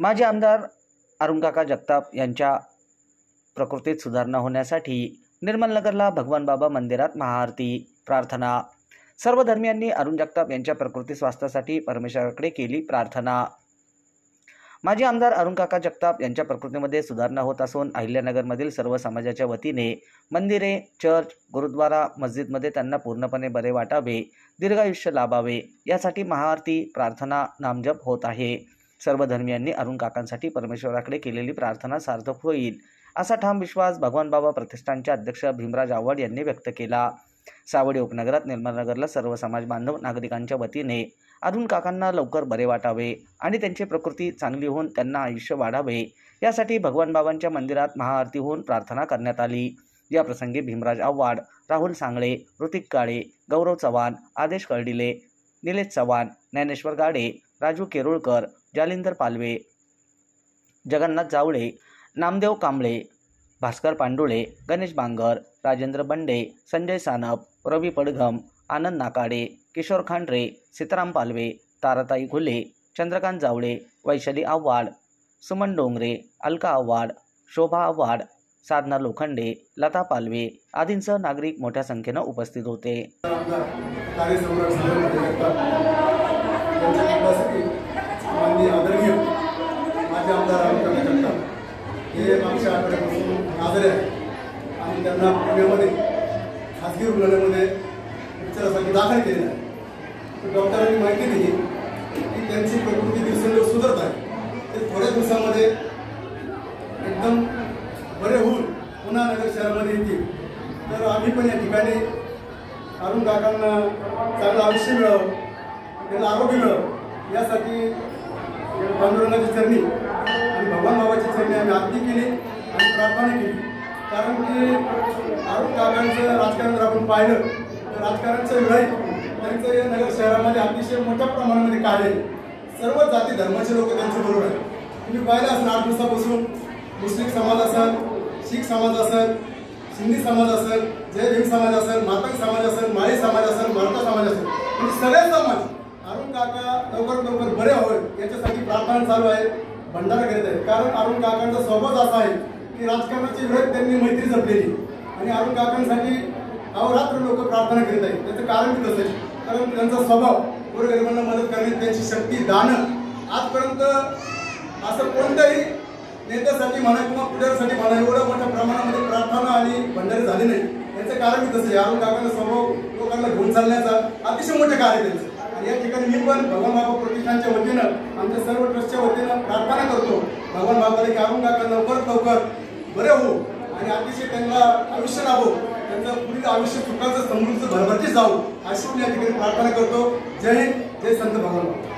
माजी आमदार अरुणकाका जगताप यांच्या प्रकृतीत सुधारणा होण्यासाठी निर्मलनगरला भगवान बाबा मंदिरात महाआरती प्रार्थना। सर्व धर्मियांनी अरुण जगताप यांच्या प्रकृती स्वास्थ्यासाठी परमेश्वराकडे केली प्रार्थना। माजी आमदार अरुणकाका जगताप यांच्या प्रकृतीमध्ये सुधारणा होत असून अहिल्यानगरमधील सर्व समाजाच्या वतीने मंदिरे, चर्च, गुरुद्वारा, मस्जिदमध्ये त्यांना पूर्णपणे बरे वाटावे, दीर्घायुष्य लाभावे यासाठी महाआरती प्रार्थना नामजप होत आहे। सर्व धर्मियांनी अरुण काकांसाठी परमेश्वराकडे केलेली प्रार्थना सार्थक होईल असा ठाम विश्वास भगवान बाबा प्रतिष्ठानचे अध्यक्ष भीमराज आव्हाड यांनी व्यक्त केला। सावडी उपनगरात निर्मलनगरला सर्व समाज बांधव नागरिकांच्या वतीने अरुण काकांना लवकर बरे वाटावे आणि त्यांची प्रकृती चांगली होऊन त्यांना आयुष्य वाढावे यासाठी भगवान बाबांच्या मंदिरात महाआरती होऊन प्रार्थना करण्यात आली। या प्रसंगी भीमराज आव्हाड, राहुल सांगळे, ऋतिक काळे, गौरव चव्हाण, आदेश कर्डिले, निलेश चव्हाण, ज्ञानेश्वर गाडे, राजू केरुळकर, जालिंदर पालवे, जगन्नाथ जावळे, नामदेव कांबळे, भास्कर पांडुळे, गणेश बांगर, राजेंद्र बंडे, संजय सानप, रवी पडघम, आनंद नाकाडे, किशोर खांडरे, सीताराम पालवे, ताराताई घुले, चंद्रकांत जावळे, वैशाली आव्हाड, सुमन डोंगरे, अलका आव्हाड, शोभा आव्हाड, साधना लोखंडे, लता पालवे आदींसह नागरिक मोठ्या संख्येने उपस्थित होते। मागच्या आठवड्यापासून आजारी आहे आणि त्यांना पुण्यामध्ये खाजगी रुग्णालयामध्ये उपचारासाठी दाखल केलेलं आहे। डॉक्टरांनी माहिती दिली की त्यांची प्रकृती दिवसेंदिवस सुधारत आहे, ते थोड्या दिवसामध्ये एकदम बरे होऊन पुन्हा नगर शहरामध्ये येतील। तर आम्ही पण या ठिकाणी अरुण काकांना चांगलं आयुष्य मिळावं, त्यांना आरोग्य मिळावं यासाठी पांडुरंगाची चरणी आणि भगवान बाबाची चरणी आम्ही आरती केली आणि प्रार्थना केली। कारण की अरुण काकांचं राजकारण जर आपण पाहिलं तर राजकारणाचं विराई त्यांचं या नगर शहरामध्ये अतिशय मोठ्या प्रमाणामध्ये कार्य आहे। सर्व जाती धर्माचे लोक त्यांच्याबरोबर आहेत। तुम्ही पाहिलं असेल 8 दिवसापासून मुस्लिम समाज असेल, शीख समाज असेल, सिंधी समाज असेल, जय भीम समाज असेल, मातंग समाज असेल, माळी समाज असेल, मराठा समाज असेल, म्हणजे सगळे समाज अरुण काका लवकर बरे व्हावेत याच्यासाठी प्रार्थना चालू आहे, भंडारा करीत आहे। कारण अरुण काकांचा स्वभाव असा आहे की राजकारणाची विरोध त्यांनी मैत्री जपलेली आणि अरुण काकांसाठी अहोरात्र लोक प्रार्थना करीत आहेत। त्याचं कारण बी तसं आहे, कारण त्यांचा स्वभाव गोरगरिबांना मदत करण्याची त्यांची शक्ती, दानं आजपर्यंत असं कोणत्याही नेत्यासाठी म्हणा किंवा पुढाऱ्यासाठी म्हणा एवढ्या मोठ्या प्रमाणामध्ये प्रार्थना आणि भंडारे झाले नाही। याचं कारण बी तसं आहे, अरुण काकांचा स्वभाव लोकांना घेऊन चालण्याचा अतिशय मोठं कार्य त्यांचं। या ठिकाणी मी पण भगवान बाबा प्रतिष्ठानच्या वतीनं आमच्या सर्व ट्रस्टच्या वतीनं प्रार्थना करतो भगवान बाबाला की अरुण काका लवकर बरे हो आणि अतिशय त्यांना आयुष्य लाभो, त्यांचं पुढील आयुष्य सुखाचं समृद्ध भरभराटीत जावं अशी मी या ठिकाणी प्रार्थना करतो। जय हिंद, जय संत भगवान बाबा।